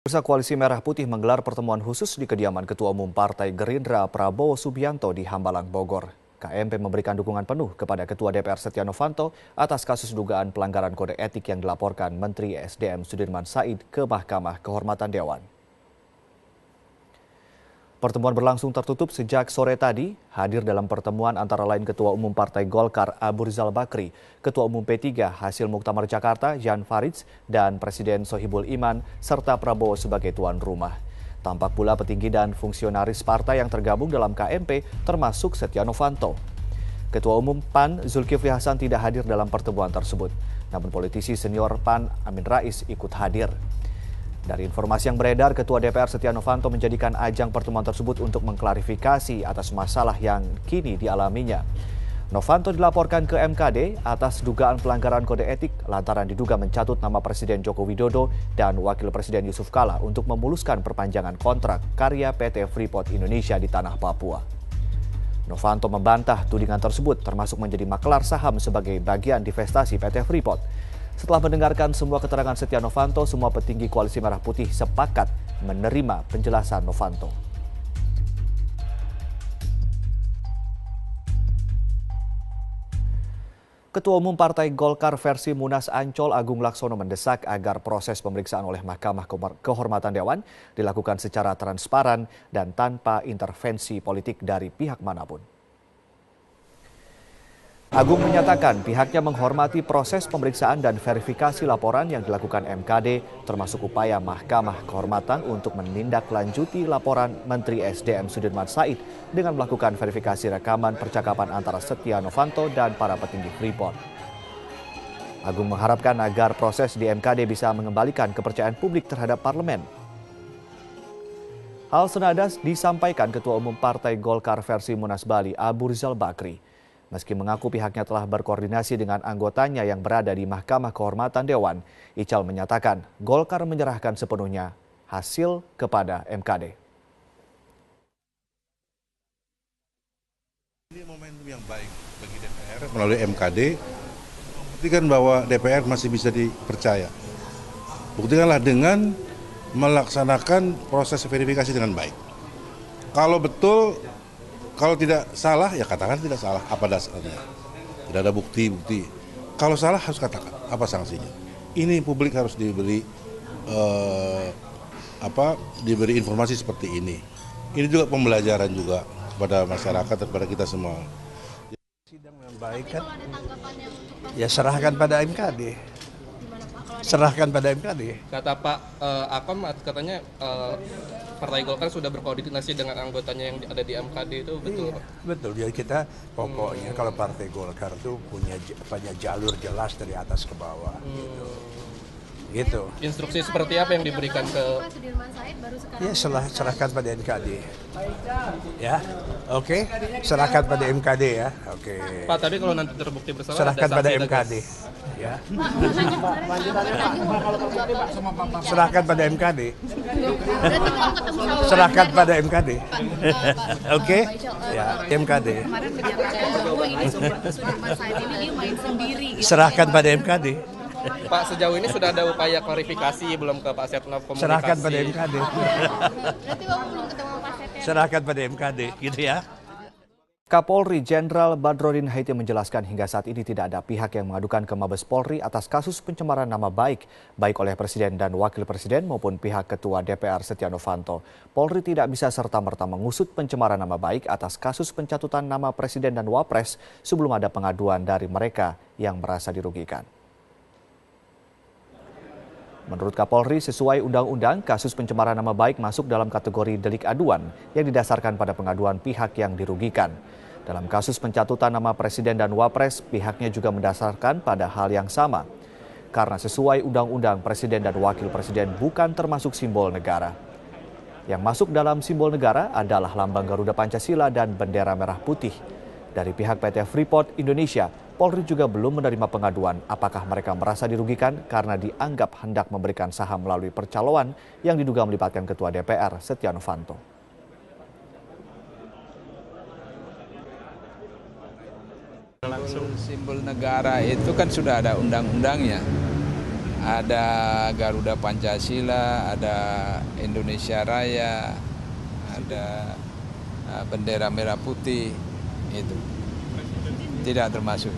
Bursa Koalisi Merah Putih menggelar pertemuan khusus di kediaman Ketua Umum Partai Gerindra Prabowo Subianto di Hambalang, Bogor. KMP memberikan dukungan penuh kepada Ketua DPR Setia Novanto atas kasus dugaan pelanggaran kode etik yang dilaporkan Menteri SDM Sudirman Said ke Mahkamah Kehormatan Dewan. Pertemuan berlangsung tertutup sejak sore tadi. Hadir dalam pertemuan antara lain Ketua Umum Partai Golkar Abu Rizal Bakri, Ketua Umum P3 Hasil Muktamar Jakarta Jan Faridz, dan Presiden Sohibul Iman, serta Prabowo sebagai tuan rumah. Tampak pula petinggi dan fungsionaris partai yang tergabung dalam KMP termasuk Setia Novanto. Ketua Umum PAN Zulkifli Hasan tidak hadir dalam pertemuan tersebut. Namun politisi senior PAN Amin Rais ikut hadir. Dari informasi yang beredar, Ketua DPR Setia Novanto menjadikan ajang pertemuan tersebut untuk mengklarifikasi atas masalah yang kini dialaminya. Novanto dilaporkan ke MKD atas dugaan pelanggaran kode etik lantaran diduga mencatut nama Presiden Joko Widodo dan Wakil Presiden Yusuf Kala untuk memuluskan perpanjangan kontrak karya PT Freeport Indonesia di tanah Papua. Novanto membantah tudingan tersebut termasuk menjadi makelar saham sebagai bagian divestasi PT Freeport. Setelah mendengarkan semua keterangan Setia Novanto, semua petinggi Koalisi Merah Putih sepakat menerima penjelasan Novanto. Ketua Umum Partai Golkar versi Munas Ancol Agung Laksono mendesak agar proses pemeriksaan oleh Mahkamah Kehormatan Dewan dilakukan secara transparan dan tanpa intervensi politik dari pihak manapun. Agung menyatakan pihaknya menghormati proses pemeriksaan dan verifikasi laporan yang dilakukan MKD, termasuk upaya Mahkamah Kehormatan untuk menindaklanjuti laporan Menteri SDM Sudirman Said dengan melakukan verifikasi rekaman percakapan antara Setia Novanto dan para petinggi Freeport. Agung mengharapkan agar proses di MKD bisa mengembalikan kepercayaan publik terhadap parlemen. Hal senada disampaikan Ketua Umum Partai Golkar versi Munas Bali Abu Rizal Bakri. Meski mengaku pihaknya telah berkoordinasi dengan anggotanya yang berada di Mahkamah Kehormatan Dewan, Ical menyatakan Golkar menyerahkan sepenuhnya hasil kepada MKD. Ini momentum yang baik bagi DPR melalui MKD, buktikan bahwa DPR masih bisa dipercaya. Buktikanlah dengan melaksanakan proses verifikasi dengan baik. Kalau betul, kalau tidak salah, ya katakan tidak salah. Apa dasarnya? Tidak ada bukti-bukti. Kalau salah harus katakan apa sanksinya. Ini publik harus diberi diberi informasi seperti ini. Ini juga pembelajaran juga kepada masyarakat dan kepada kita semua. Sidang yang baik kan, ya serahkan pada MKD. Serahkan pada MKD. Kata Pak Akom katanya Partai Golkar sudah berkoordinasi dengan anggotanya yang ada di MKD, itu betul? Iya, betul. Jadi kita pokoknya kalau Partai Golkar itu punya jalur jelas dari atas ke bawah. Gitu. Instruksi seperti apa yang diberikan ke Pak Sudirman Said baru sekarang? Ya serahkan pada MKD. Ya, oke. Serahkan pada MKD ya. Oke. Pak, tapi kalau nanti terbukti bersalah Serahkan ada pada sanksi MKD. tegas. Ya. Serahkan pada MKD. Berarti kalau ketemu sama Serahkan pada MKD. Oke. Pak Ya, MKD. kemarin menyatakan bahwa ini Sudirman Said ini dia main sendiri. Gitu. Serahkan pada MKD. Pak, sejauh ini sudah ada upaya klarifikasi belum ke Pak Setnov komunikasi? Serahkan pada MKD. Berarti Bapak belum ketemu Pak Setia? Serahkan pada MKD, gitu ya. Kapolri Jenderal Badrodin Haiti menjelaskan hingga saat ini tidak ada pihak yang mengadukan ke Mabes Polri atas kasus pencemaran nama baik oleh Presiden dan Wakil Presiden maupun pihak Ketua DPR Setia Novanto. Polri tidak bisa serta-merta mengusut pencemaran nama baik atas kasus pencatutan nama Presiden dan Wapres sebelum ada pengaduan dari mereka yang merasa dirugikan. Menurut Kapolri, sesuai undang-undang, kasus pencemaran nama baik masuk dalam kategori delik aduan yang didasarkan pada pengaduan pihak yang dirugikan. Dalam kasus pencatutan nama Presiden dan Wapres, pihaknya juga mendasarkan pada hal yang sama. Karena sesuai undang-undang, Presiden dan Wakil Presiden bukan termasuk simbol negara. Yang masuk dalam simbol negara adalah lambang Garuda Pancasila dan bendera merah putih. Dari pihak PT Freeport Indonesia, Polri juga belum menerima pengaduan apakah mereka merasa dirugikan karena dianggap hendak memberikan saham melalui percaloan yang diduga melibatkan Ketua DPR Setia Novanto. Langsung simbol negara itu kan sudah ada undang-undangnya. ada Garuda Pancasila, ada Indonesia Raya, ada bendera merah putih, itu tidak termasuk.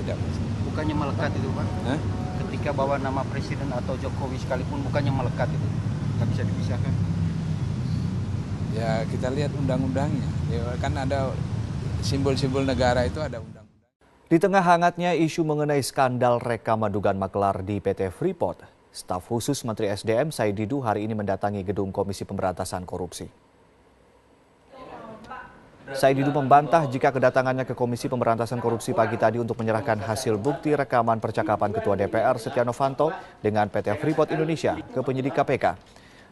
Tidak masuk. Bukannya melekat itu Pak? Hah? Ketika bawa nama presiden atau Jokowi sekalipun bukannya melekat itu, nggak bisa dipisahkan. Ya kita lihat undang-undangnya, ya, kan ada simbol-simbol negara itu ada undang-undang. Di tengah hangatnya isu mengenai skandal rekaman dugaan maklar di PT Freeport, staf khusus Menteri SDM Said Didu hari ini mendatangi gedung Komisi Pemberantasan Korupsi. Said Didu membantah jika kedatangannya ke Komisi Pemberantasan Korupsi pagi tadi untuk menyerahkan hasil bukti rekaman percakapan Ketua DPR Setia Novanto dengan PT Freeport Indonesia ke penyidik KPK.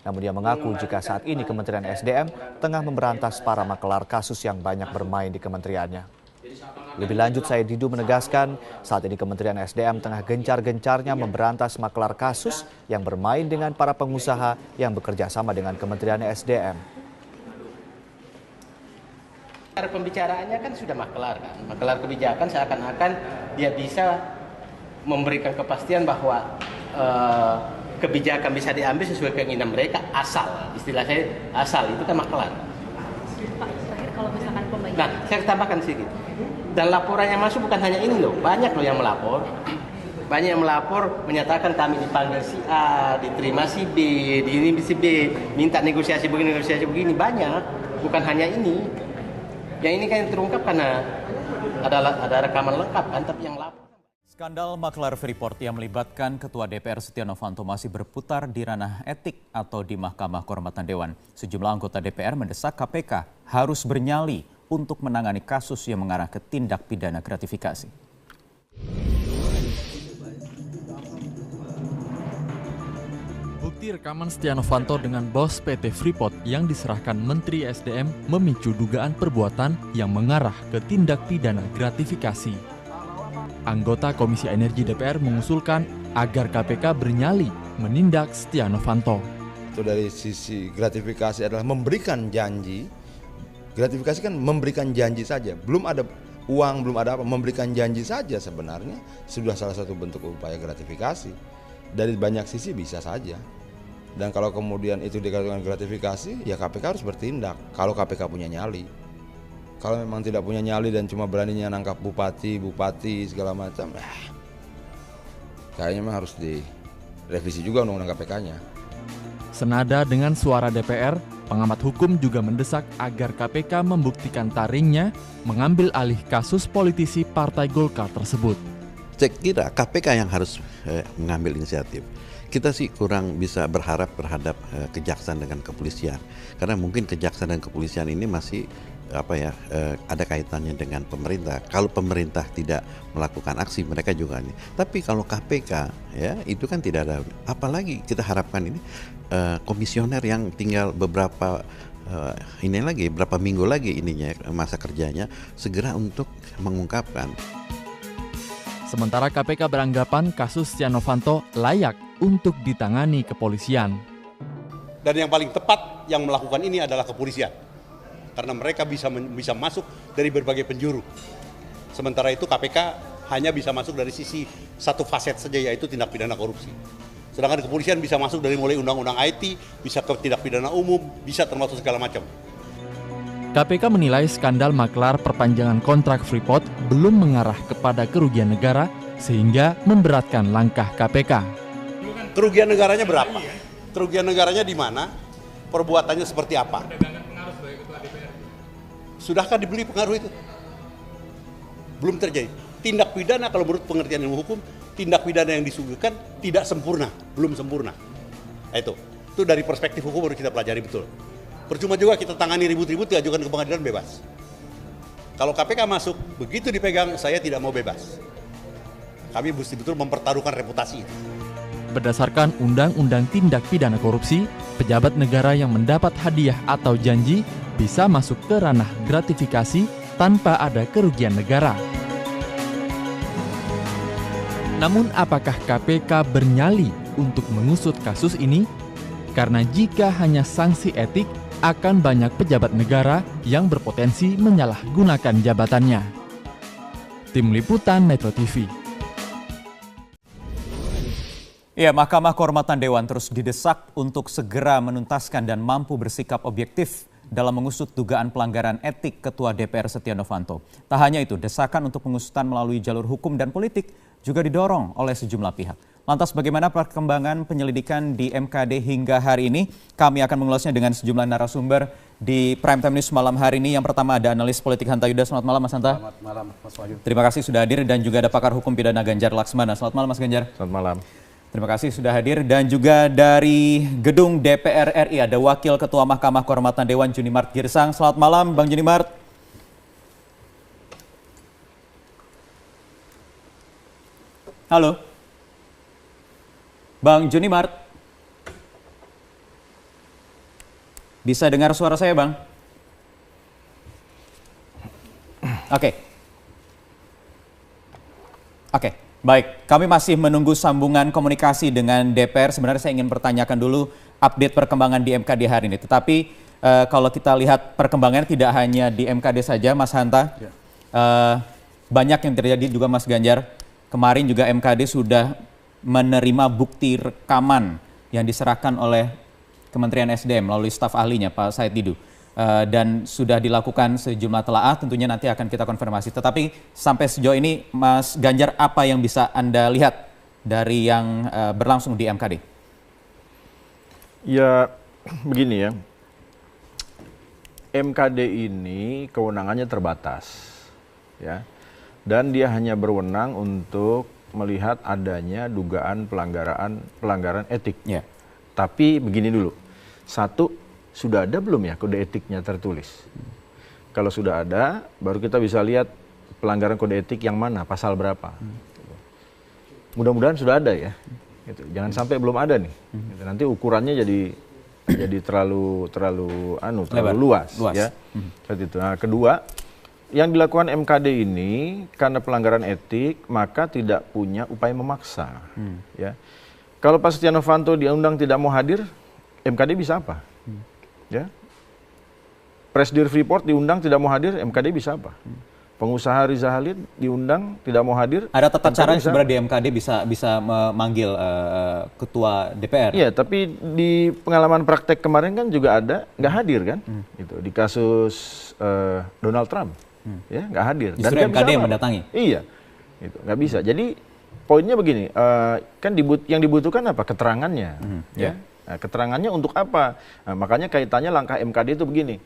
Namun dia mengaku jika saat ini Kementerian SDM tengah memberantas para maklar kasus yang banyak bermain di kementeriannya. Lebih lanjut, Said Didu menegaskan saat ini Kementerian SDM tengah gencar-gencarnya memberantas maklar kasus yang bermain dengan para pengusaha yang bekerja sama dengan Kementerian SDM. Pembicaraannya kan sudah maklar kan, maklar kebijakan seakan-akan dia bisa memberikan kepastian bahwa kebijakan bisa diambil sesuai keinginan mereka asal, istilah saya asal itu kan maklar. Pak, terakhir kalau misalkan pembagian. Nah, saya tambahkan sedikit. Dan laporan yang masuk bukan hanya ini loh, banyak loh yang melapor. Banyak yang melapor menyatakan kami dipanggil si A, diterima si B, di ini si B, minta negosiasi begini, banyak. Bukan hanya ini. Yang ini kan yang terungkap karena ada rekaman lengkap kan, tapi yang lapor. Skandal maklar Freeport yang melibatkan Ketua DPR Setia Novanto masih berputar di ranah etik atau di Mahkamah Kehormatan Dewan. Sejumlah anggota DPR mendesak KPK harus bernyali untuk menangani kasus yang mengarah ke tindak pidana gratifikasi. Bukti rekaman Setia Novanto dengan bos PT Freeport yang diserahkan Menteri SDM memicu dugaan perbuatan yang mengarah ke tindak pidana gratifikasi. Anggota Komisi Energi DPR mengusulkan agar KPK bernyali menindak Setia Novanto. Itu dari sisi gratifikasi adalah memberikan janji. Gratifikasi kan memberikan janji saja, belum ada uang, belum ada apa, memberikan janji saja sebenarnya sudah salah satu bentuk upaya gratifikasi. Dari banyak sisi bisa saja. Dan kalau kemudian itu dikatakan gratifikasi, ya KPK harus bertindak kalau KPK punya nyali. Kalau memang tidak punya nyali dan cuma beraninya nangkap bupati segala macam, kayaknya memang harus direvisi juga undang-undang KPK-nya. Senada dengan suara DPR, pengamat hukum juga mendesak agar KPK membuktikan taringnya mengambil alih kasus politisi Partai Golkar tersebut. Saya kira KPK yang harus mengambil inisiatif. Kita sih kurang bisa berharap terhadap kejaksaan dengan kepolisian, karena mungkin kejaksaan dan kepolisian ini masih ada kaitannya dengan pemerintah. Kalau pemerintah tidak melakukan aksi, mereka juga ini. Tapi kalau KPK ya itu kan tidak ada. Apalagi kita harapkan ini komisioner yang tinggal beberapa beberapa minggu lagi masa kerjanya segera untuk mengungkapkan. Sementara KPK beranggapan kasus Setia Novanto layak untuk ditangani kepolisian. Dan yang paling tepat yang melakukan ini adalah kepolisian. Karena mereka bisa masuk dari berbagai penjuru. Sementara itu KPK hanya bisa masuk dari sisi satu faset saja, yaitu tindak pidana korupsi. Sedangkan kepolisian bisa masuk dari mulai undang-undang IT, bisa ke tindak pidana umum, bisa termasuk segala macam. KPK menilai skandal maklar perpanjangan kontrak Freeport belum mengarah kepada kerugian negara sehingga memberatkan langkah KPK. Kerugian negaranya berapa? Kerugian negaranya di mana? Perbuatannya seperti apa? Sudahkah dibeli pengaruh itu? Belum terjadi. Tindak pidana kalau menurut pengertian ilmu hukum, tindak pidana yang disuguhkan tidak sempurna, belum sempurna. Itu dari perspektif hukum harus kita pelajari betul. Percuma juga kita tangani ribut-ribut diajukan ke pengadilan bebas. Kalau KPK masuk, begitu dipegang, saya tidak mau bebas. Kami mesti betul mempertaruhkan reputasi itu. Berdasarkan Undang-Undang Tindak Pidana Korupsi, pejabat negara yang mendapat hadiah atau janji bisa masuk ke ranah gratifikasi tanpa ada kerugian negara. Namun apakah KPK bernyali untuk mengusut kasus ini? Karena jika hanya sanksi etik, akan banyak pejabat negara yang berpotensi menyalahgunakan jabatannya. Tim Liputan Metro TV. Ya, Mahkamah Kehormatan Dewan terus didesak untuk segera menuntaskan dan mampu bersikap objektif dalam mengusut dugaan pelanggaran etik Ketua DPR Setia Novanto. Tak hanya itu, desakan untuk pengusutan melalui jalur hukum dan politik juga didorong oleh sejumlah pihak. Lantas bagaimana perkembangan penyelidikan di MKD hingga hari ini? Kami akan mengulasnya dengan sejumlah narasumber di Prime Time News malam hari ini. Yang pertama ada analis politik Hanta Yuda. Selamat malam Mas Hanta. Selamat malam Mas Wahyu. Terima kasih sudah hadir, dan juga ada pakar hukum pidana Ganjar Laksmana. Selamat malam Mas Ganjar. Selamat malam. Terima kasih sudah hadir, dan juga dari gedung DPR RI ada Wakil Ketua Mahkamah Kehormatan Dewan Junimart Girsang. Selamat malam Bang Junimart. Halo Bang Junimart. Bisa dengar suara saya Bang? Oke, baik. Kami masih menunggu sambungan komunikasi dengan DPR. Sebenarnya saya ingin pertanyakan dulu update perkembangan di MKD hari ini. Tetapi kalau kita lihat perkembangannya tidak hanya di MKD saja, Mas Hanta. Banyak yang terjadi juga Mas Ganjar. Kemarin juga MKD sudah menerima bukti rekaman yang diserahkan oleh Kementerian SDM melalui staf ahlinya Pak Said Didu. Dan sudah dilakukan sejumlah telaah, tentunya nanti akan kita konfirmasi. Tetapi sampai sejauh ini Mas Ganjar, apa yang bisa Anda lihat dari yang berlangsung di MKD? Ya begini ya, MKD ini kewenangannya terbatas ya, dan dia hanya berwenang untuk melihat adanya dugaan pelanggaran etik. Ya. Tapi begini dulu, satu, sudah ada belum ya kode etiknya tertulis? Kalau sudah ada, baru kita bisa lihat pelanggaran kode etik yang mana, pasal berapa. Mudah-mudahan sudah ada ya. Gitu. Jangan sampai belum ada nih. Gitu. Nanti ukurannya jadi terlalu luas. Ya. Seperti itu. Nah, kedua, yang dilakukan MKD ini karena pelanggaran etik, maka tidak punya upaya memaksa. Ya. Kalau Pak Setia Novanto diundang tidak mau hadir, MKD bisa apa? Ya. Presidir Freeport diundang tidak mau hadir, MKD bisa apa? Pengusaha Riza Khalid diundang tidak mau hadir. Ada tata cara sebenarnya di MKD bisa memanggil ketua DPR. Iya, tapi di pengalaman praktek kemarin kan juga ada nggak hadir kan? Itu di kasus Donald Trump. Ya, nggak hadir. Justru dan MKD yang mendatangi. Iya, itu nggak bisa. Jadi poinnya begini, kan yang dibutuhkan apa? Keterangannya. Ya, nah, keterangannya untuk apa? Nah, makanya kaitannya langkah MKD itu begini.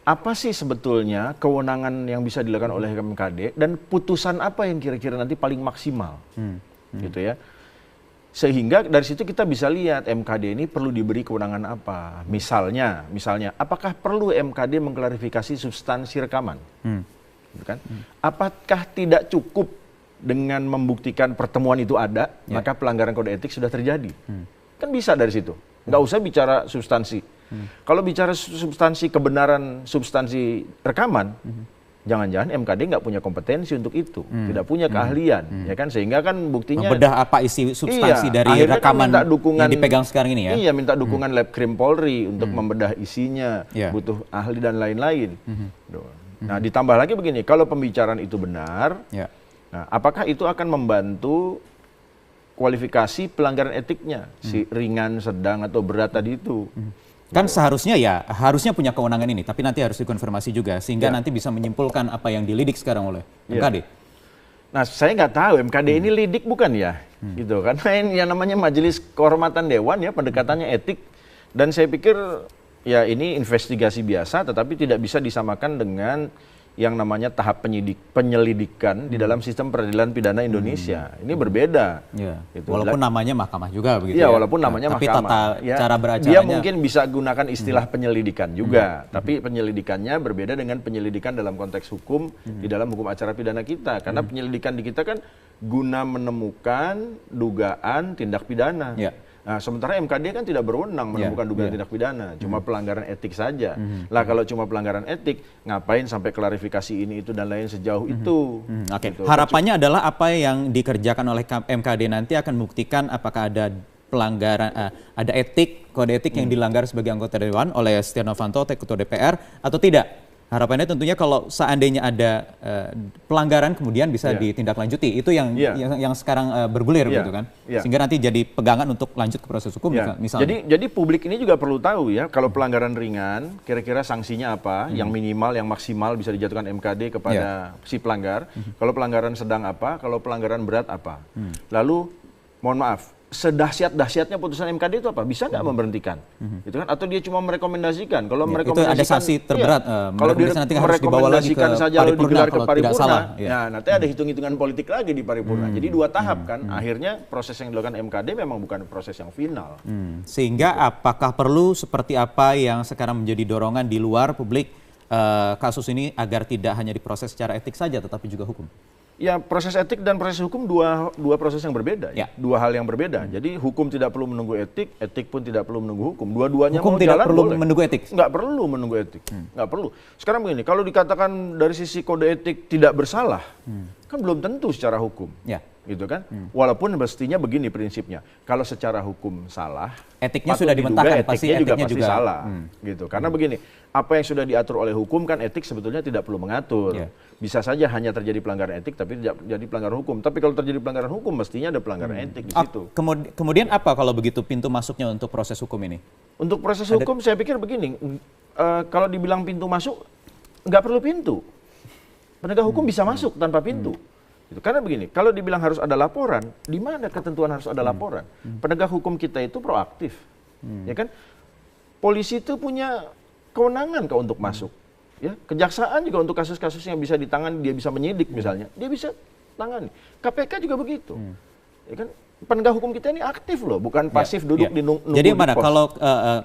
Apa sih sebetulnya kewenangan yang bisa dilakukan oleh MKD dan putusan apa yang kira-kira nanti paling maksimal, gitu ya? Sehingga dari situ kita bisa lihat MKD ini perlu diberi kewenangan apa. Misalnya, apakah perlu MKD mengklarifikasi substansi rekaman? Kan? Apakah tidak cukup dengan membuktikan pertemuan itu ada, maka pelanggaran kode etik sudah terjadi? Kan bisa dari situ. Nggak usah bicara substansi. Kalau bicara substansi kebenaran, substansi rekaman, jangan-jangan MKD nggak punya kompetensi untuk itu, tidak punya keahlian, ya kan? Sehingga kan buktinya membedah apa isi substansi dari rekaman kan yang dipegang sekarang ini ya? Iya, minta dukungan Lab Krim Polri untuk membedah isinya, butuh ahli dan lain-lain. Nah, ditambah lagi begini, kalau pembicaraan itu benar, nah, apakah itu akan membantu kualifikasi pelanggaran etiknya, si ringan, sedang atau berat tadi itu? Kan seharusnya harusnya punya kewenangan ini, tapi nanti harus dikonfirmasi juga sehingga nanti bisa menyimpulkan apa yang dilidik sekarang oleh MKD. Nah, saya nggak tahu MKD ini lidik bukan ya, gitu. Karena yang namanya Majelis Kehormatan Dewan ya, pendekatannya etik, dan saya pikir ya ini investigasi biasa, tetapi tidak bisa disamakan dengan yang namanya tahap penyelidikan di dalam sistem peradilan pidana Indonesia. Ini berbeda. Gitu. Walaupun namanya mahkamah juga begitu. Iya, walaupun namanya tapi mahkamah. Tapi tata cara beracaranya. Dia mungkin bisa gunakan istilah penyelidikan juga, tapi penyelidikannya berbeda dengan penyelidikan dalam konteks hukum di dalam hukum acara pidana kita. Karena penyelidikan di kita kan guna menemukan dugaan tindak pidana. Nah, sementara MKD kan tidak berwenang menemukan dugaan tindak pidana, cuma pelanggaran etik saja. Lah kalau cuma pelanggaran etik, ngapain sampai klarifikasi ini itu dan lain sejauh itu? Gitu. Harapannya adalah apa yang dikerjakan oleh MKD nanti akan membuktikan apakah ada pelanggaran, ada kode etik yang dilanggar sebagai anggota dewan oleh Setia Novanto, ketua DPR atau tidak. Harapannya tentunya kalau seandainya ada pelanggaran kemudian bisa ditindaklanjuti. Itu yang sekarang bergulir gitu kan. Sehingga nanti jadi pegangan untuk lanjut ke proses hukum misalnya. Jadi publik ini juga perlu tahu ya, kalau pelanggaran ringan kira-kira sanksinya apa, yang minimal, yang maksimal bisa dijatuhkan MKD kepada si pelanggar. Kalau pelanggaran sedang apa, kalau pelanggaran berat apa. Lalu mohon maaf, sedahsyat-dahsyatnya putusan MKD itu apa? Bisa nggak memberhentikan? Gitu kan? Atau dia cuma merekomendasikan? Kalau merekomendasikan, itu ada sanksi terberat. Kalau dia nanti harus dibawa lagi ke saja lalu digelar ke paripurna, ya nanti ada hitung-hitungan politik lagi di paripurna. Jadi 2 tahap kan. Akhirnya proses yang dilakukan MKD memang bukan proses yang final. Sehingga apakah perlu seperti apa yang sekarang menjadi dorongan di luar publik kasus ini agar tidak hanya diproses secara etik saja, tetapi juga hukum? Ya, proses etik dan proses hukum dua proses yang berbeda, dua hal yang berbeda. Jadi hukum tidak perlu menunggu etik, etik pun tidak perlu menunggu hukum. Dua-duanya hukum mau tidak jalan perlu boleh. menunggu etik? Nggak perlu menunggu etik, nggak perlu. Sekarang begini, kalau dikatakan dari sisi kode etik tidak bersalah, kan belum tentu secara hukum, gitu kan? Walaupun mestinya begini prinsipnya, kalau secara hukum salah, etiknya sudah dimentahkan, pasti etiknya juga salah, gitu. Karena begini, apa yang sudah diatur oleh hukum kan etik sebetulnya tidak perlu mengatur. Bisa saja hanya terjadi pelanggaran etik tapi tidak jadi pelanggaran hukum. Tapi kalau terjadi pelanggaran hukum mestinya ada pelanggaran etik di situ. Kemudian apa kalau begitu pintu masuknya untuk proses hukum ini? Untuk proses hukum saya pikir begini, kalau dibilang pintu masuk nggak perlu pintu. Penegak hukum bisa masuk tanpa pintu. Gitu. Karena begini, kalau dibilang harus ada laporan, di mana ketentuan harus ada laporan? Penegak hukum kita itu proaktif, ya kan? Polisi itu punya kewenangan untuk masuk. Ya, kejaksaan juga untuk kasus-kasus yang bisa ditangani, dia bisa menyidik misalnya, dia bisa tangani. KPK juga begitu. Ya kan? Penegak hukum kita ini aktif loh, bukan pasif duduk di nunggu. Jadi mana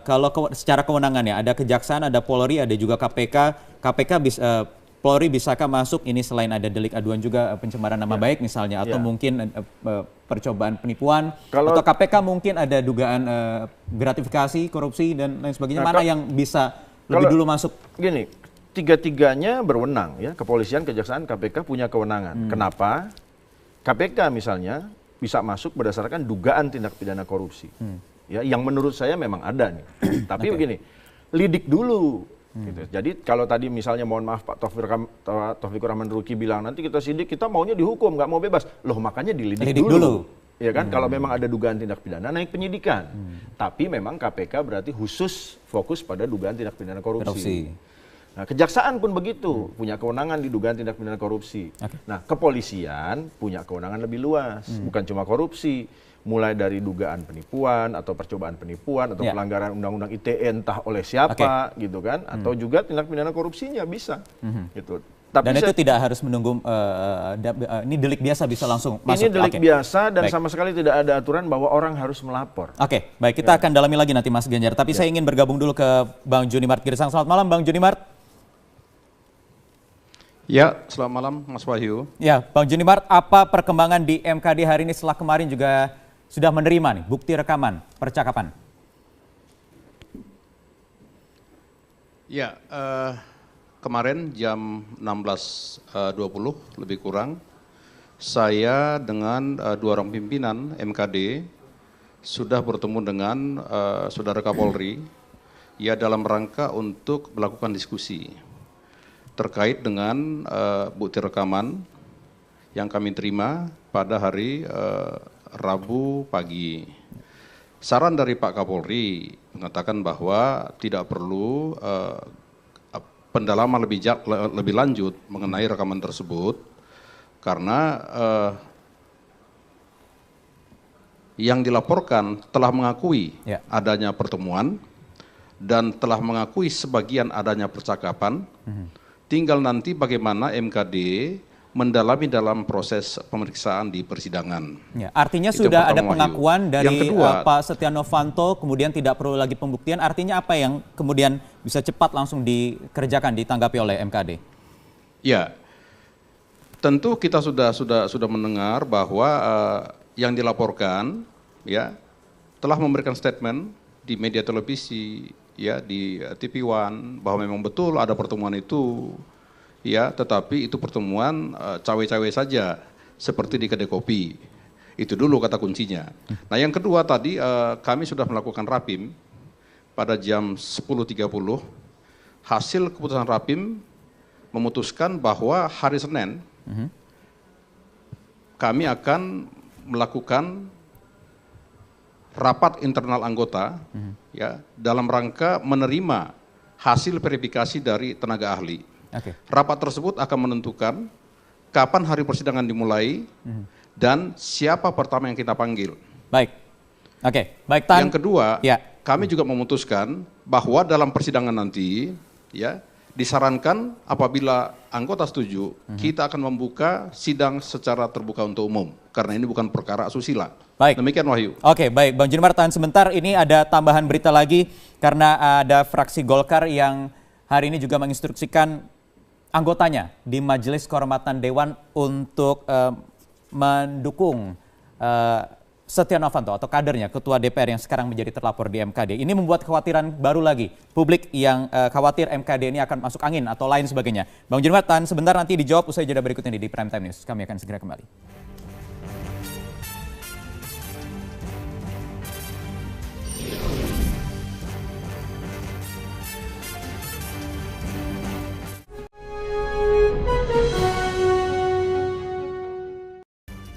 kalau secara kewenangan ya, ada kejaksaan, ada Polri, ada juga KPK. KPK bisa Polri bisakah masuk ini selain ada delik aduan juga pencemaran nama baik misalnya, atau mungkin percobaan penipuan, atau KPK mungkin ada dugaan gratifikasi, korupsi dan lain sebagainya. Mana yang bisa lebih dulu masuk? Gini, tiga-tiganya berwenang ya, kepolisian, kejaksaan, KPK punya kewenangan. Kenapa? KPK misalnya bisa masuk berdasarkan dugaan tindak pidana korupsi. Ya, yang menurut saya memang ada nih. Tapi begini, lidik dulu. Gitu. Jadi kalau tadi misalnya mohon maaf Pak Taufikur Rahman Ruki bilang nanti kita sidik, kita maunya dihukum, nggak mau bebas. Loh makanya dilidik dulu. Ya kan, kalau memang ada dugaan tindak pidana naik penyidikan. Tapi memang KPK berarti khusus fokus pada dugaan tindak pidana korupsi. Nah, kejaksaan pun begitu, punya kewenangan di dugaan tindak pidana korupsi. Nah, kepolisian punya kewenangan lebih luas, bukan cuma korupsi, mulai dari dugaan penipuan atau percobaan penipuan atau pelanggaran undang-undang ITE entah oleh siapa, gitu kan, atau juga tindak pidana korupsinya bisa, gitu. Tapi dan itu tidak harus menunggu, ini delik biasa bisa langsung masuk. Ini delik biasa dan sama sekali tidak ada aturan bahwa orang harus melapor. Baik, kita akan dalami lagi nanti Mas Ganjar. Tapi saya ingin bergabung dulu ke Bang Junimart Girsang. Selamat malam Bang Junimart. Ya, selamat malam Mas Wahyu. Ya, Bang Junimart, apa perkembangan di MKD hari ini setelah kemarin juga sudah menerima nih bukti rekaman percakapan? Ya, kemarin jam 16.20 lebih kurang, saya dengan dua orang pimpinan MKD sudah bertemu dengan Saudara Kapolri, ya dalam rangka untuk melakukan diskusi terkait dengan bukti rekaman yang kami terima pada hari Rabu pagi. Saran dari Pak Kapolri mengatakan bahwa tidak perlu pendalaman lebih lanjut mengenai rekaman tersebut karena yang dilaporkan telah mengakui adanya pertemuan dan telah mengakui sebagian adanya percakapan. Tinggal nanti bagaimana MKD mendalami dalam proses pemeriksaan di persidangan. Ya, artinya itu sudah ada pengakuan dari Pak Setia Novanto, kemudian tidak perlu lagi pembuktian. Artinya apa yang kemudian bisa cepat langsung dikerjakan, ditanggapi oleh MKD? Ya, tentu kita sudah mendengar bahwa yang dilaporkan ya telah memberikan statement di media televisi, ya di TV One, bahwa memang betul ada pertemuan itu, ya tetapi itu pertemuan cawe-cawe saja seperti di kedai kopi. Itu dulu kata kuncinya. Nah yang kedua tadi kami sudah melakukan rapim pada jam 10.30. Hasil keputusan rapim memutuskan bahwa hari Senin kami akan melakukan rapat internal anggota ya dalam rangka menerima hasil verifikasi dari tenaga ahli. Rapat tersebut akan menentukan kapan hari persidangan dimulai dan siapa pertama yang kita panggil. Baik. Baik, Tan. Yang kedua, kami juga memutuskan bahwa dalam persidangan nanti ya disarankan apabila anggota setuju, kita akan membuka sidang secara terbuka untuk umum karena ini bukan perkara asusila. Baik. Demikian Wahyu. Baik, Bang Junimar, tahan sebentar. Ini ada tambahan berita lagi karena ada fraksi Golkar yang hari ini juga menginstruksikan anggotanya di Majelis Kehormatan Dewan untuk mendukung Setia Novanto atau kadernya, ketua DPR yang sekarang menjadi terlapor di MKD. Ini membuat kekhawatiran baru lagi. Publik yang khawatir MKD ini akan masuk angin atau lain sebagainya. Bang Junimar, tahan sebentar, nanti dijawab usai jeda berikut ini di Prime Time News. Kami akan segera kembali.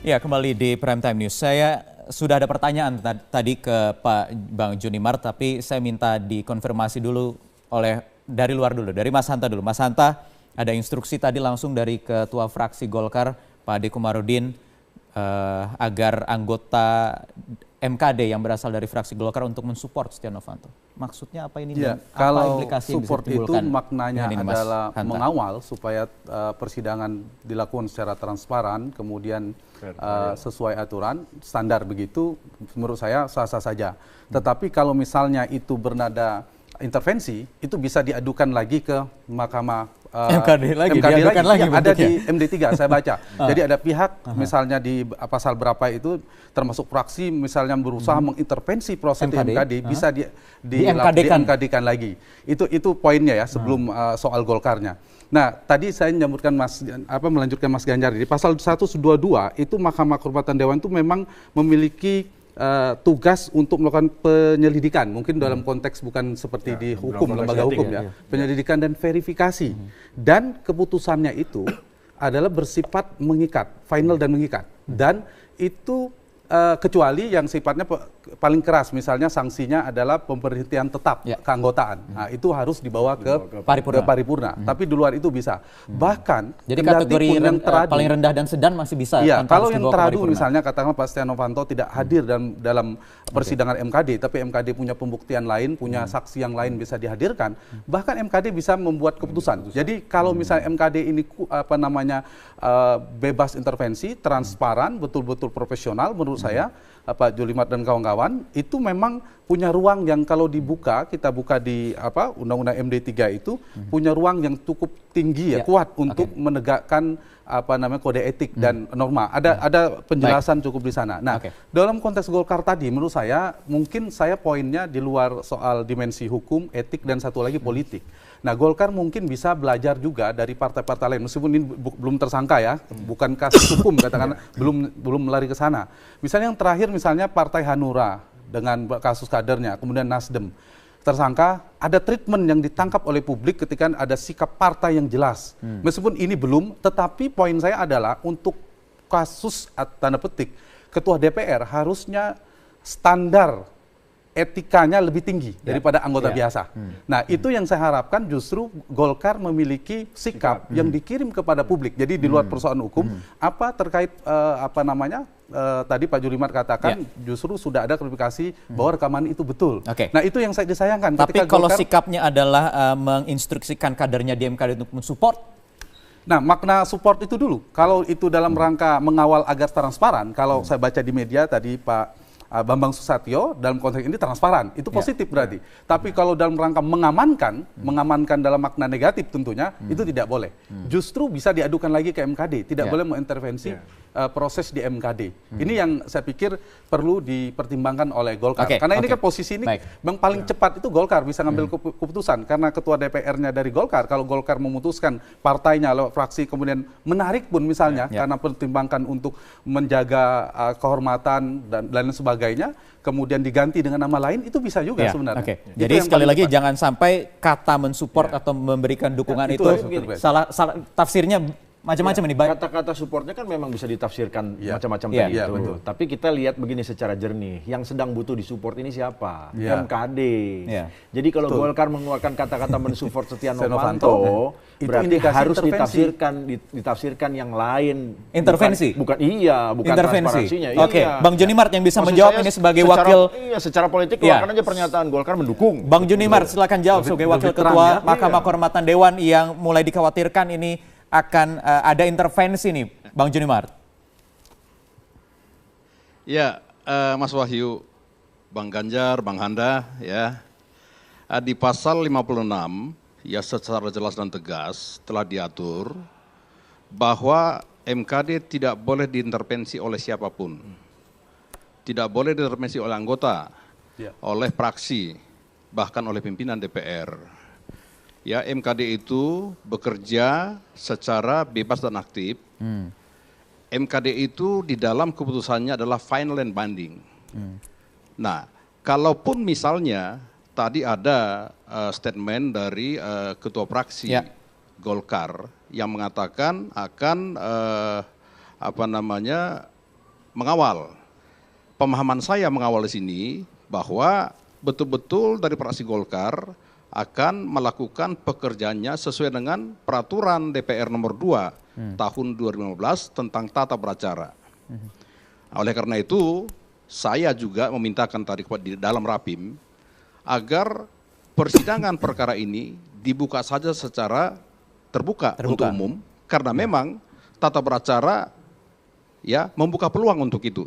Ya, kembali di Prime Time News. Saya sudah ada pertanyaan tadi ke Pak Bang Junimar, tapi saya minta dikonfirmasi dulu dari luar dulu, dari Mas Hanta dulu. Mas Hanta, ada instruksi tadi langsung dari Ketua Fraksi Golkar, Pak Ade Komarudin, agar anggota MKD yang berasal dari fraksi Golkar untuk mensupport Setia Novanto. Maksudnya apa ini? Ya, apa kalau implikasi support itu maknanya ini, adalah mengawal supaya persidangan dilakukan secara transparan, kemudian sesuai aturan, standar begitu, menurut saya sah-sah saja. Tetapi kalau misalnya itu bernada intervensi, itu bisa diadukan lagi ke Mahkamah MKD lagi ada di MD3 saya baca. Jadi ada pihak misalnya di pasal berapa itu termasuk fraksi misalnya berusaha mengintervensi proses MKD bisa di-MKD-kan lagi. Itu poinnya ya sebelum soal Golkarnya. Nah, tadi saya melanjutkan Mas Ganjar di pasal 122 itu Mahkamah Kehormatan Dewan itu memang memiliki tugas untuk melakukan penyelidikan, mungkin dalam konteks bukan seperti di hukum, lembaga hukum ya, penyelidikan dan verifikasi. Dan keputusannya itu adalah bersifat mengikat, final dan mengikat. Dan itu kecuali yang sifatnya paling keras, misalnya sanksinya adalah pemberhentian tetap keanggotaan. Nah, itu harus dibawa ke paripurna. Tapi di luar itu bisa. Bahkan jadi kategori yang paling rendah dan sedang masih bisa. Iya, kalau yang teradu misalnya katakanlah Pak Setia Novanto tidak hadir dalam persidangan MKD, tapi MKD punya pembuktian lain, punya saksi yang lain bisa dihadirkan, bahkan MKD bisa membuat keputusan. Jadi kalau misalnya MKD ini bebas intervensi, transparan, betul-betul profesional, menurut saya Pak Junimar dan kawan-kawan itu memang punya ruang yang kalau kita buka di Undang-Undang MD3 itu punya ruang yang cukup tinggi kuat untuk menegakkan kode etik dan norma. Ada penjelasan cukup di sana. Nah, dalam konteks Golkar tadi menurut saya mungkin poinnya di luar soal dimensi hukum, etik dan satu lagi politik. Nah, Golkar mungkin bisa belajar juga dari partai-partai lain, meskipun ini belum tersangka ya, bukan kasus hukum, katakan belum melari ke sana. Misalnya yang terakhir, misalnya Partai Hanura dengan kasus kadernya, kemudian Nasdem, tersangka, ada treatment yang ditangkap oleh publik ketika ada sikap partai yang jelas. Meskipun ini belum, tetapi poin saya adalah untuk kasus tanda petik, Ketua DPR harusnya standar etikanya lebih tinggi daripada anggota biasa. Nah, itu yang saya harapkan justru Golkar memiliki sikap yang dikirim kepada publik. Jadi di luar persoalan hukum, terkait tadi Pak Junimar katakan justru sudah ada klarifikasi bahwa rekaman itu betul. Nah, itu yang saya disayangkan. Tapi kalau sikapnya adalah menginstruksikan kadernya di MKD untuk mensupport. Nah, makna support itu dulu. Kalau itu dalam rangka mengawal agar transparan, kalau saya baca di media tadi Pak Bambang Susatyo dalam konteks ini transparan, itu positif berarti. Tapi kalau dalam rangka mengamankan dalam makna negatif tentunya itu tidak boleh. Justru bisa diadukan lagi ke MKD, tidak boleh mengintervensi proses di MKD. Ini yang saya pikir perlu dipertimbangkan oleh Golkar. Oke, Karena ini oke. kan posisi ini Baik. yang paling cepat itu Golkar bisa ngambil keputusan. Karena ketua DPR-nya dari Golkar, kalau Golkar memutuskan partainya lewat fraksi kemudian menarik pun misalnya karena pertimbangkan untuk menjaga kehormatan dan lain sebagainya, kemudian diganti dengan nama lain, itu bisa juga sebenarnya. Oke. Itu Jadi yang sekali paling lagi cepat. jangan sampai kata mensupport atau memberikan dukungan itu itu harus salah tafsirnya macam-macam ini. Kata-kata supportnya kan memang bisa ditafsirkan macam-macam Iya. tadi Iya, itu. betul. Tapi kita lihat begini secara jernih, yang sedang butuh disupport ini siapa? Iya. MKD. Iya. Jadi kalau Betul. Golkar mengeluarkan kata-kata mensupport Setia Novanto, Novanto, itu berarti indikasi harus intervensi. ditafsirkan yang lain. Intervensi? Bukan Intervensi. transparansinya. Oke, Iya. Bang Juni Mart yang bisa Maksud menjawab saya ini sebagai secara- wakil. Iya, secara politik Iya. keluarkan aja pernyataan Golkar mendukung. Bang Juni Mart silakan jawab sebagai wakil lebih terang ketua ya. Mahkamah Iya. Kehormatan Dewan yang mulai dikhawatirkan ini akan ada intervensi nih, Bang Juni Mart. Ya, Mas Wahyu, Bang Ganjar, Bang Handa, ya, di pasal 56, ya secara jelas dan tegas telah diatur bahwa MKD tidak boleh diintervensi oleh siapapun, tidak boleh diintervensi oleh anggota, oleh fraksi, bahkan oleh pimpinan DPR. Ya, MKD itu bekerja secara bebas dan aktif. MKD itu di dalam keputusannya adalah final and binding. Nah, kalaupun misalnya tadi ada statement dari ketua fraksi Golkar yang mengatakan akan mengawal. Pemahaman saya mengawal di sini bahwa betul-betul dari fraksi Golkar akan melakukan pekerjaannya sesuai dengan peraturan DPR nomor 2 tahun 2015 tentang tata beracara. Oleh karena itu, saya juga memintakan tadi di dalam Rapim agar persidangan perkara ini dibuka saja secara terbuka untuk umum, karena memang tata beracara ya membuka peluang untuk itu.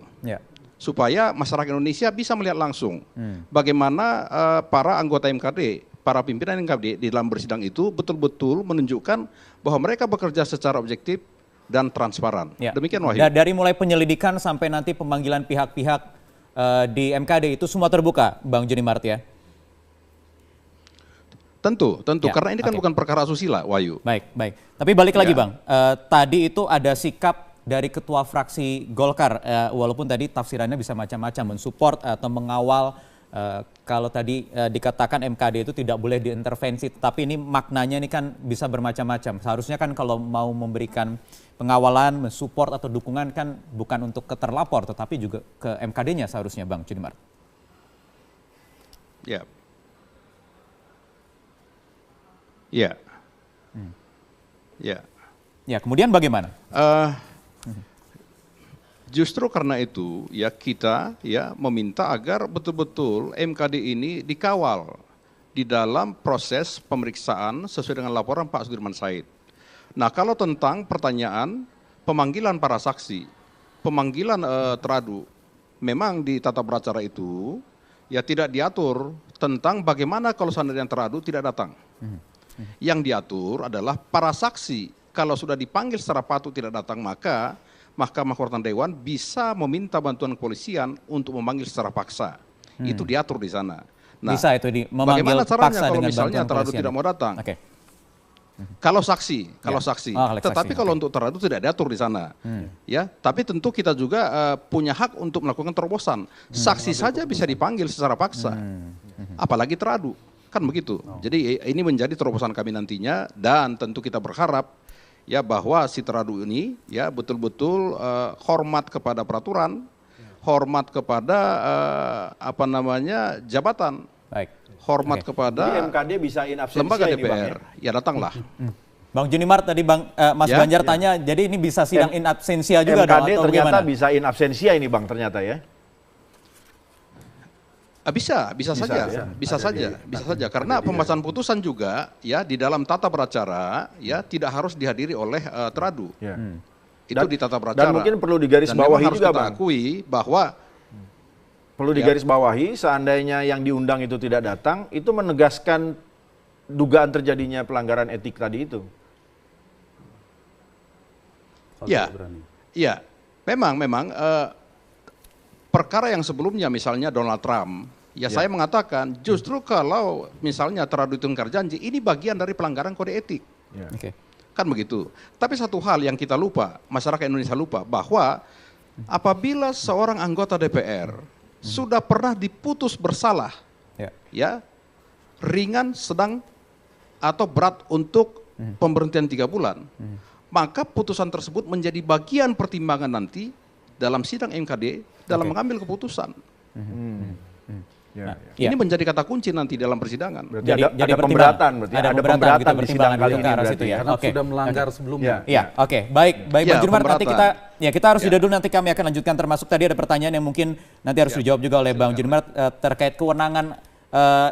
Supaya masyarakat Indonesia bisa melihat langsung bagaimana para anggota MKD, para pimpinan MKD di dalam bersidang itu betul-betul menunjukkan bahwa mereka bekerja secara objektif dan transparan. Demikian Wahyu. Dari mulai penyelidikan sampai nanti pemanggilan pihak-pihak di MKD itu semua terbuka, Bang Juni Mart ya? Tentu, karena ini kan bukan perkara asusila, Wahyu. Baik. Tapi balik lagi Bang, tadi itu ada sikap dari ketua fraksi Golkar, walaupun tadi tafsirannya bisa macam-macam, mensupport atau mengawal. Kalau tadi dikatakan MKD itu tidak boleh diintervensi, tapi ini maknanya ini kan bisa bermacam-macam. Seharusnya kan kalau mau memberikan pengawalan, mensupport atau dukungan kan bukan untuk ke terlapor, tetapi juga ke MKD-nya seharusnya, Bang Juni Mart. Ya. Ya. Ya. Ya, kemudian bagaimana? Justru karena itu ya kita ya meminta agar betul-betul MKD ini dikawal di dalam proses pemeriksaan sesuai dengan laporan Pak Sudirman Said. Nah, kalau tentang pertanyaan pemanggilan para saksi, pemanggilan teradu, memang di tata beracara itu ya tidak diatur tentang bagaimana kalau seandainya teradu tidak datang. Yang diatur adalah para saksi kalau sudah dipanggil secara patut tidak datang, maka Mahkamah Kehormatan Dewan bisa meminta bantuan kepolisian untuk memanggil secara paksa. Itu diatur di sana. Nah, bisa itu memanggil bagaimana caranya paksa kalau dengan misalnya teradu kepolisian. tidak mau datang? Oke. Kalau saksi, saksi. Oh, Tetapi saksi, kalau untuk teradu tidak diatur di sana. Ya, tapi tentu kita juga punya hak untuk melakukan terobosan. Saksi saja bisa dipanggil secara paksa. Apalagi teradu. Kan begitu. Jadi ini menjadi terobosan kami nantinya, dan tentu kita berharap ya bahwa si teradu ini ya betul-betul hormat kepada peraturan, hormat kepada jabatan, hormat kepada Jadi MKD bisa in absentia lembaga ini, Bang, DPR. Ya datanglah. Bang Juni Mart tadi Mas Ganjar tanya, jadi ini bisa sidang in absentia juga dong MKD atau ternyata bagaimana? bisa in absentia ini Bang ternyata ya. Bisa saja. Karena pembahasan putusan juga ya di dalam tata beracara ya tidak harus dihadiri oleh teradu. Itu di tata beracara. Dan mungkin perlu digarisbawahi juga, Bang. Akui bahwa perlu digarisbawahi seandainya yang diundang itu tidak datang, itu menegaskan dugaan terjadinya pelanggaran etik tadi itu. Ya. Memang perkara yang sebelumnya misalnya Donald Trump, saya mengatakan justru kalau misalnya terlalu ingkar janji, ini bagian dari pelanggaran kode etik. Kan begitu. Tapi satu hal yang kita lupa, masyarakat Indonesia lupa, bahwa apabila seorang anggota DPR sudah pernah diputus bersalah, ringan, sedang, atau berat untuk pemberhentian 3 bulan, maka putusan tersebut menjadi bagian pertimbangan nanti dalam sidang MKD dalam mengambil keputusan. Ini menjadi kata kunci nanti dalam persidangan. Jadi ada pemberatan, ada pemberatan di sidang kali ini berarti ya. Karena sudah melanggar sebelumnya. Iya, oke. Baik Bang Junimart, nanti kita harus jeda dulu, nanti kami akan lanjutkan, termasuk tadi ada pertanyaan yang mungkin nanti harus dijawab juga oleh Bang Junimart terkait kewenangan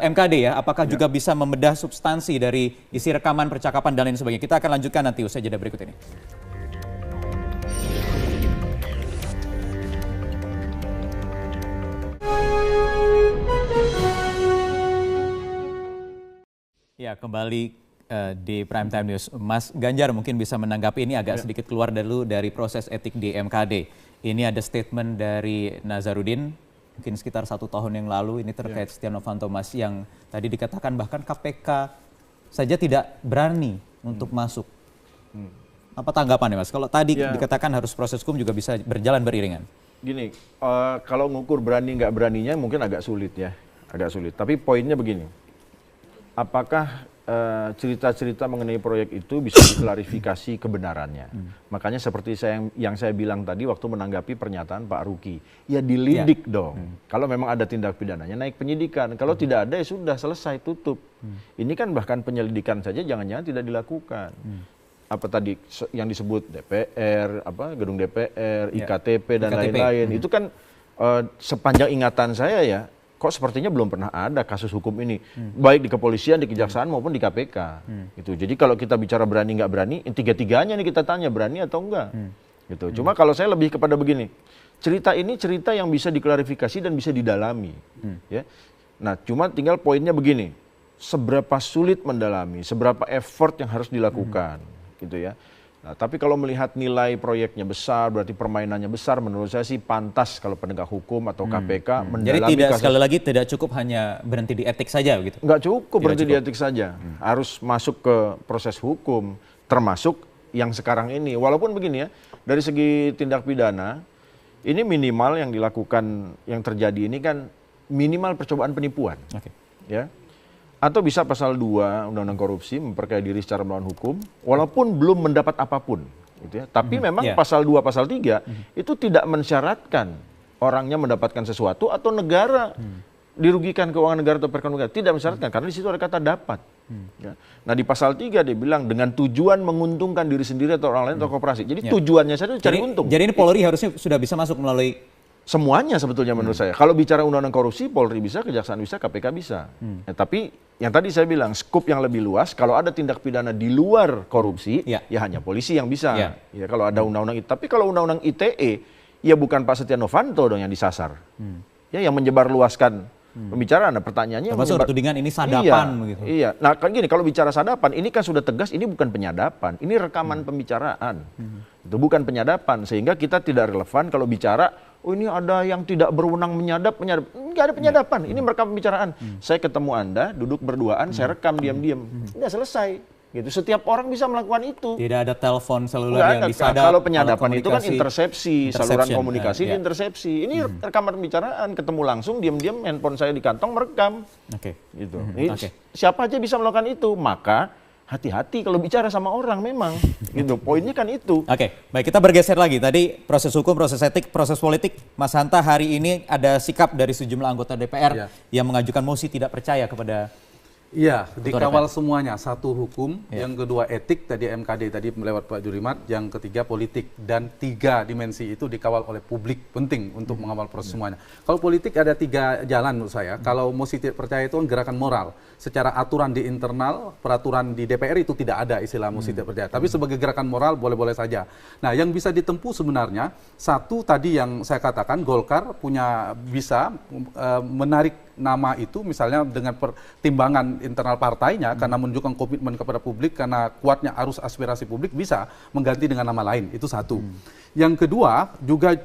MKD ya, apakah juga bisa membedah substansi dari isi rekaman percakapan dan lain sebagainya. Kita akan lanjutkan nanti usai jeda berikut ini. Ya, kembali di Prime Time News. Mas Ganjar mungkin bisa menanggapi ini agak sedikit keluar dulu dari proses etik di MKD. Ini ada statement dari Nazarudin, mungkin sekitar 1 tahun yang lalu, ini terkait Setia Novanto Mas, yang tadi dikatakan bahkan KPK saja tidak berani untuk masuk. Apa tanggapannya Mas? Kalau tadi dikatakan harus proses hukum juga bisa berjalan beriringan. Gini, kalau ngukur berani nggak beraninya mungkin agak sulit ya, agak sulit. Tapi poinnya begini, apakah cerita-cerita mengenai proyek itu bisa diklarifikasi kebenarannya? Makanya seperti yang saya bilang tadi waktu menanggapi pernyataan Pak Ruki, ya dilidik dong. Kalau memang ada tindak pidananya naik penyidikan, kalau tidak ada ya sudah selesai, tutup. Ini kan bahkan penyelidikan saja jangan-jangan tidak dilakukan. Apa tadi yang disebut DPR, gedung DPR, IKTP dan lain-lain, itu kan sepanjang ingatan saya ya, kok sepertinya belum pernah ada kasus hukum ini, baik di kepolisian, di kejaksaan maupun di KPK. Gitu. Jadi kalau kita bicara berani nggak berani, tiga-tiganya nih kita tanya berani atau enggak. Gitu. Cuma kalau saya lebih kepada begini, cerita ini cerita yang bisa diklarifikasi dan bisa didalami. Ya. Nah, cuma tinggal poinnya begini, seberapa sulit mendalami, seberapa effort yang harus dilakukan, gitu ya. Nah, tapi kalau melihat nilai proyeknya besar, berarti permainannya besar, menurut saya sih pantas kalau penegak hukum atau KPK mendalami. Jadi sekali lagi tidak cukup hanya berhenti di etik saja gitu? Nggak cukup berhenti di etik saja, harus masuk ke proses hukum, termasuk yang sekarang ini. Walaupun begini ya, dari segi tindak pidana, ini minimal yang dilakukan, yang terjadi ini kan minimal percobaan penipuan. Ya. Atau bisa pasal 2 Undang-Undang Korupsi, memperkaya diri secara melawan hukum, walaupun belum mendapat apapun. Gitu ya. Tapi memang pasal 2, pasal 3 itu tidak mensyaratkan orangnya mendapatkan sesuatu atau negara dirugikan, keuangan negara atau perekonomian negara. Tidak mensyaratkan, karena di situ ada kata dapat. Ya. Nah di pasal 3 dia bilang dengan tujuan menguntungkan diri sendiri atau orang lain atau korporasi. Jadi tujuannya saja cari untung. Jadi ini Polri harusnya sudah bisa masuk melalui semuanya sebetulnya menurut saya. Kalau bicara undang-undang korupsi, Polri bisa, Kejaksaan bisa, KPK bisa. Ya, tapi yang tadi saya bilang, skup yang lebih luas, kalau ada tindak pidana di luar korupsi, ya hanya polisi yang bisa. Ya, kalau ada undang-undang itu. Tapi kalau undang-undang ITE, ya bukan Pak Setia Novanto dong yang disasar. Ya, yang menyebarluaskan pembicaraan. Nah, pertanyaannya termasuk tudingan ini sadapan begitu. Iya. Nah, kan gini, kalau bicara sadapan, ini kan sudah tegas, ini bukan penyadapan, ini rekaman pembicaraan. Itu bukan penyadapan, sehingga kita tidak relevan kalau bicara oh ini ada yang tidak berwenang menyadap. Nggak ada penyadapan, ini merekam pembicaraan. Saya ketemu Anda, duduk berduaan, saya rekam diam-diam. Udah selesai. Gitu. Setiap orang bisa melakukan itu. Tidak ada telepon seluler yang disadap. Kalau penyadapan itu kan intersepsi, saluran komunikasi intersepsi. Ini rekaman pembicaraan, ketemu langsung, diam-diam, handphone saya di kantong, merekam. Gitu. Siapa aja bisa melakukan itu, maka hati-hati kalau bicara sama orang memang. Gitu. Poinnya kan itu. Baik, kita bergeser lagi. Tadi proses hukum, proses etik, proses politik. Mas Hanta, hari ini ada sikap dari sejumlah anggota DPR yang mengajukan mosi tidak percaya kepada Iya, dikawal semuanya. Satu hukum, yang kedua etik, tadi MKD tadi melewat Pak Junimart, yang ketiga politik. Dan 3 dimensi itu dikawal oleh publik, penting untuk mengawal proses semuanya. Kalau politik ada 3 jalan menurut saya. Kalau mosi tidak percaya itu kan gerakan moral. Secara aturan di internal, peraturan di DPR itu tidak ada istilah mosi tidak percaya. Tapi sebagai gerakan moral boleh-boleh saja. Nah, yang bisa ditempuh sebenarnya, satu tadi yang saya katakan, Golkar bisa menarik nama itu misalnya dengan pertimbangan internal partainya karena menunjukkan komitmen kepada publik, karena kuatnya arus aspirasi publik, bisa mengganti dengan nama lain. Itu satu. Yang kedua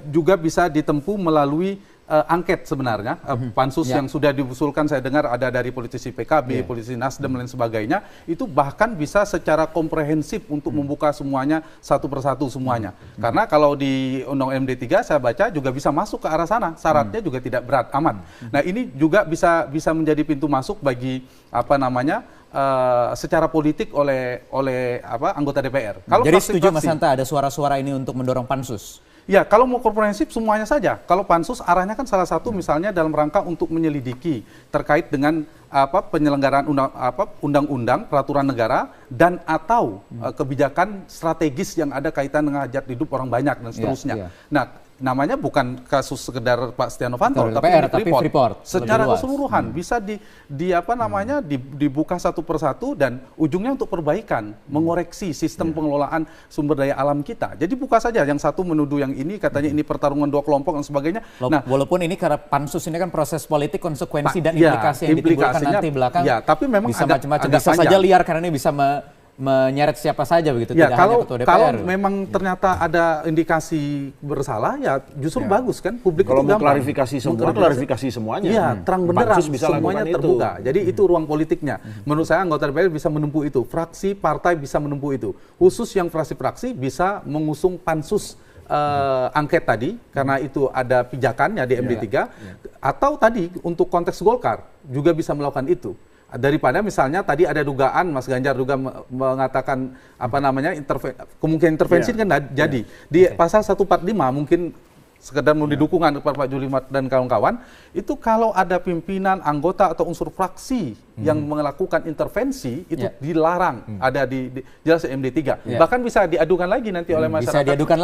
juga bisa ditempuh melalui angket sebenarnya. Pansus yang sudah diusulkan saya dengar ada dari politisi PKB, politisi Nasdem dan lain sebagainya, itu bahkan bisa secara komprehensif untuk membuka semuanya satu persatu semuanya. Karena kalau di Undang MD 3 saya baca juga bisa masuk ke arah sana, syaratnya juga tidak berat amat. Nah, ini juga bisa menjadi pintu masuk bagi secara politik oleh anggota DPR. Kalau jadi setuju Mas Hanta ada suara-suara ini untuk mendorong pansus? Ya, kalau mau komprehensif semuanya saja. Kalau pansus arahnya kan salah satu misalnya dalam rangka untuk menyelidiki terkait dengan penyelenggaraan undang-undang, peraturan negara dan atau kebijakan strategis yang ada kaitan dengan hajat hidup orang banyak dan seterusnya. Nah, namanya bukan kasus sekedar Pak Setia Novanto, tapi Freeport secara keseluruhan bisa dibuka satu persatu dan ujungnya untuk perbaikan, mengoreksi sistem pengelolaan sumber daya alam kita. Jadi buka saja, yang satu menuduh yang ini katanya ini pertarungan dua kelompok dan sebagainya. Nah, walaupun ini karena pansus ini kan proses politik, konsekuensi dan implikasi yang ditimbulkan nanti belakang tapi memang bisa macam-macam, bisa saja liar karena ini bisa menyeret siapa saja begitu, tidak hanya ketua DPR. Kalau memang ternyata ada indikasi bersalah, ya justru bagus kan, publik kalau itu gampang. klarifikasi semuanya. Iya, terang benderang, semuanya terbuka. Jadi itu ruang politiknya. Menurut saya anggota DPR bisa menempuh itu, fraksi partai bisa menempuh itu. Khusus yang fraksi-fraksi bisa mengusung pansus angket tadi, karena itu ada pijakannya di MD 3, atau tadi untuk konteks Golkar juga bisa melakukan itu. Daripada misalnya tadi ada dugaan Mas Ganjar juga mengatakan kemungkinan intervensi kan jadi di pasal 145 mungkin sekedar mau didukungan kepada Pak Julimat dan kawan-kawan, itu kalau ada pimpinan, anggota atau unsur fraksi yang melakukan intervensi itu dilarang, ada di jelas MD 3. Bahkan bisa diadukan lagi nanti oleh masyarakat. Bisa diadukan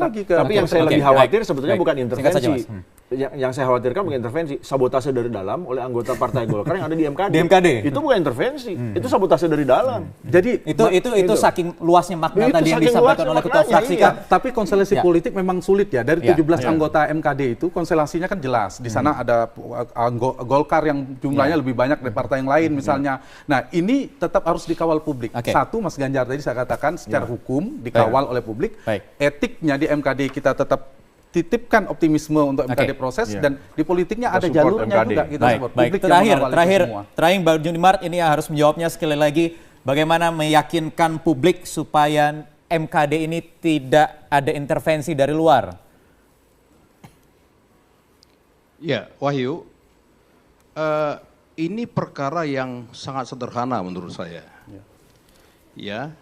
lagi ke. Tapi yang saya lebih khawatir sebetulnya bukan intervensi. Yang saya khawatirkan bukan intervensi, sabotase dari dalam oleh anggota Partai Golkar yang ada di MKD. Itu bukan intervensi, itu sabotase dari dalam. Jadi itu saking luasnya makna tadi yang disampaikan oleh ketua fraksi kan. Tapi konstelasi politik memang sulit ya. Dari 17 anggota MKD itu konstelasinya kan jelas. Di sana ada Golkar yang jumlahnya lebih banyak dari partai yang lain misalnya. Nah, ini tetap harus dikawal publik. Satu, Mas Ganjar tadi saya katakan secara hukum dikawal oleh publik. Etiknya di MKD kita tetap titipkan optimisme untuk MKD proses, dan di politiknya ada jalurnya juga kita support. Baik, terakhir Bang Junimart ini harus menjawabnya sekali lagi, bagaimana meyakinkan publik supaya MKD ini tidak ada intervensi dari luar? Ya, Wahyu, ini perkara yang sangat sederhana menurut saya. Ya,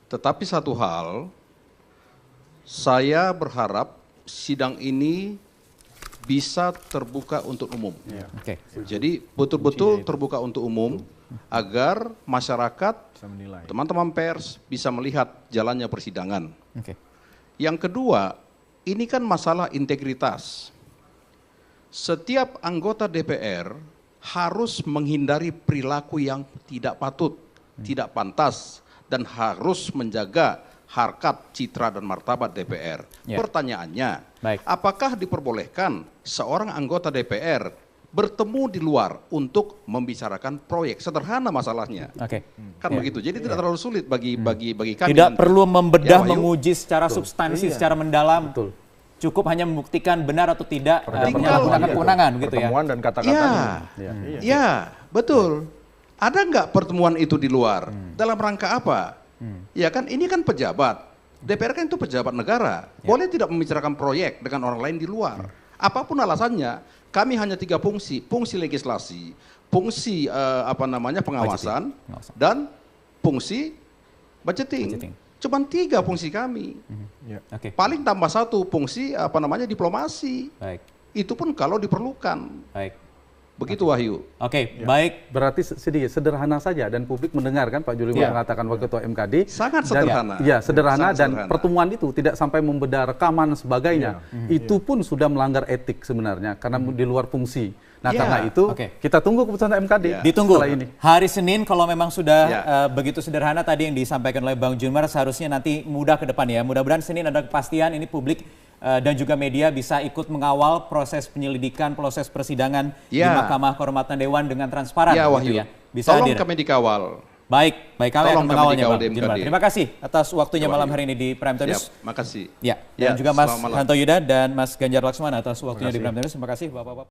tetapi satu hal, saya berharap sidang ini bisa terbuka untuk umum. Jadi betul-betul terbuka untuk umum agar masyarakat, teman-teman pers bisa melihat jalannya persidangan. Yang kedua, ini kan masalah integritas. Setiap anggota DPR harus menghindari perilaku yang tidak patut, tidak pantas, dan harus menjaga harkat, citra, dan martabat DPR. Pertanyaannya, apakah diperbolehkan seorang anggota DPR bertemu di luar untuk membicarakan proyek? Sederhana masalahnya. Kan begitu. Jadi tidak terlalu sulit bagi kami. Tidak perlu membedah, menguji secara substansi, secara mendalam. Cukup hanya membuktikan benar atau tidak menyalahgunakan kewenangan gitu ya. Pertemuan dan kata-katanya. Ya, betul. Ada nggak pertemuan itu di luar? Dalam rangka apa? Ya kan, ini kan pejabat. DPR kan itu pejabat negara. Boleh tidak membicarakan proyek dengan orang lain di luar. Apapun alasannya, kami hanya 3 fungsi. Fungsi legislasi, fungsi pengawasan, dan fungsi budgeting. Cuma 3 fungsi kami. Paling tambah 1 fungsi diplomasi. Itu pun kalau diperlukan. Begitu Wahyu. Baik. Berarti sedikit sederhana saja dan publik mendengar kan Pak Juli mengatakan waktu ketua MKD. Sangat sederhana. Sederhana dan pertemuan itu tidak sampai membedah rekaman sebagainya. Itu pun sudah melanggar etik sebenarnya karena di luar fungsi. Nah, karena itu kita tunggu keputusan MKD. Ditunggu. Hari Senin kalau memang sudah begitu sederhana tadi yang disampaikan oleh Bang Junimart, seharusnya nanti mudah ke depan ya. Mudah-mudahan Senin ada kepastian, ini publik dan juga media bisa ikut mengawal proses penyelidikan, proses persidangan di Mahkamah Kehormatan Dewan dengan transparan. Ya, gitu Wahyu. ya. Bisa Tolong hadir. kami dikawal. Baik, kami akan mengawalnya, Bang. MKD. Terima kasih atas waktunya malam hari ini di Prime News. Makasih. Ya, dan juga Mas Hanto Yuda dan Mas Ganjar Laksmana atas waktunya di Prime News. Terima kasih, Bapak-Bapak.